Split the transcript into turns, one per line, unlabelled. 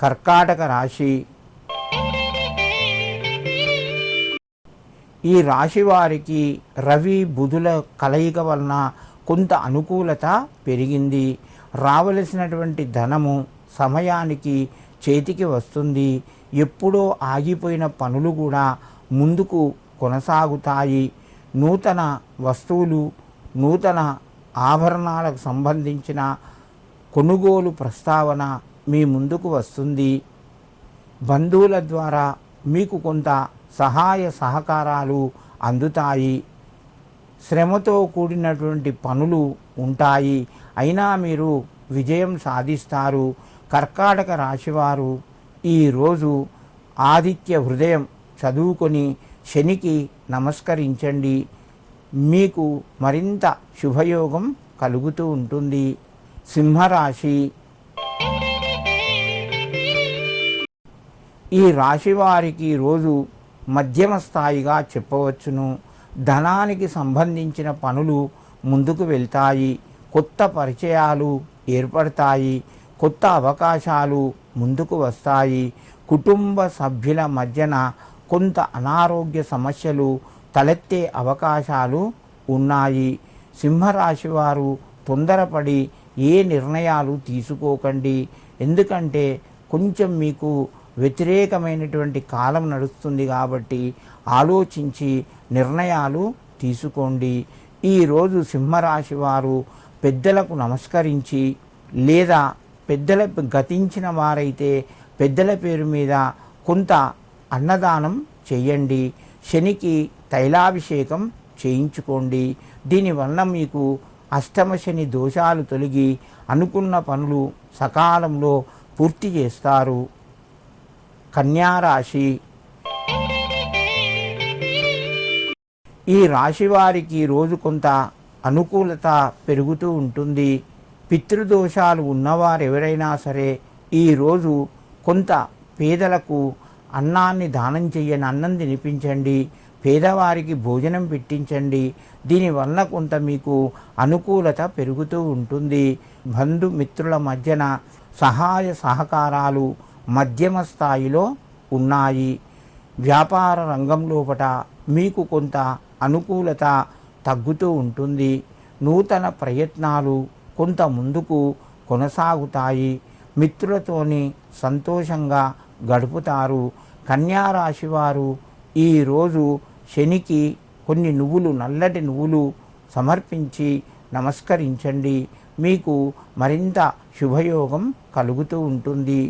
కర్కాటక రాశి. ఈ రాశి వారికి రవి బుధుల కలయిక వలన కొంత అనుకూలత పెరిగింది. రావలసినటువంటి ధనము సమయానికి చేతికి వస్తుంది. ఎప్పుడో ఆగిపోయిన పనులు కూడా ముందుకు కొనసాగుతాయి. నూతన వస్తువులు, నూతన ఆభరణాలకు సంబంధించిన కొనుగోలు ప్రస్తావన మీ ముందుకు వస్తుంది. బంధువుల ద్వారా మీకు కొంత సహాయ సహకారాలు అందుతాయి. శ్రమతో కూడినటువంటి పనులు ఉంటాయి, అయినా మీరు విజయం సాధిస్తారు. కర్కాటక రాశివారు ఈరోజు ఆదిత్య హృదయం చదువుకొని శనికి నమస్కరించండి. మీకు మరింత శుభయోగం కలుగుతూ ఉంటుంది. సింహరాశి. ఈ రాశి వారికి రోజు మధ్యమ స్థాయిగా చెప్పవచ్చును. ధనానికి సంబంధించిన పనులు ముందుకు వెళ్తాయి. కొత్త పరిచయాలు ఏర్పడతాయి. కొత్త అవకాశాలు ముందుకు వస్తాయి. కుటుంబ సభ్యుల మధ్యన కొంత అనారోగ్య సమస్యలు తలెత్తే అవకాశాలు ఉన్నాయి. సింహరాశి వారు తొందరపడి ఏ నిర్ణయాలు తీసుకోకండి. ఎందుకంటే కొంచెం మీకు వ్యతిరేకమైనటువంటి కాలం నడుస్తుంది కాబట్టి ఆలోచించి నిర్ణయాలు తీసుకోండి. ఈరోజు సింహరాశి వారు పెద్దలకు నమస్కరించి, లేదా పెద్దలకు గతించిన వారైతే పెద్దల పేరు మీద కొంత అన్నదానం చేయండి. శనికి తైలాభిషేకం చేయించుకోండి. దీనివల్ల మీకు అష్టమ శని దోషాలు తొలగి అనుకున్న పనులు సకాలంలో పూర్తి చేస్తారు. కన్యారాశి. ఈ రాశి వారికి రోజు కొంత అనుకూలత పెరుగుతూ ఉంటుంది. పితృదోషాలు ఉన్నవారు ఎవరైనా సరే ఈరోజు కొంత పేదలకు అన్నాన్ని దానం చెయ్యని, అన్నం తినిపించండి. పేదవారికి భోజనం పెట్టించండి. దీనివల్ల కొంత మీకు అనుకూలత పెరుగుతూ ఉంటుంది. బంధుమిత్రుల మధ్యన సహాయ సహకారాలు మధ్యమ స్థాయిలో ఉన్నాయి. వ్యాపార రంగం లోపట మీకు కొంత అనుకూలత తగ్గుతూ ఉంటుంది. నూతన ప్రయత్నాలు కొంత ముందుకు కొనసాగుతాయి. మిత్రులతోని సంతోషంగా గడుపుతారు. కన్యారాశి వారు ఈరోజు శనికి కొన్ని నువ్వులు, నల్లటి నువ్వులు సమర్పించి నమస్కరించండి. మీకు మరింత శుభయోగం కలుగుతూ ఉంటుంది.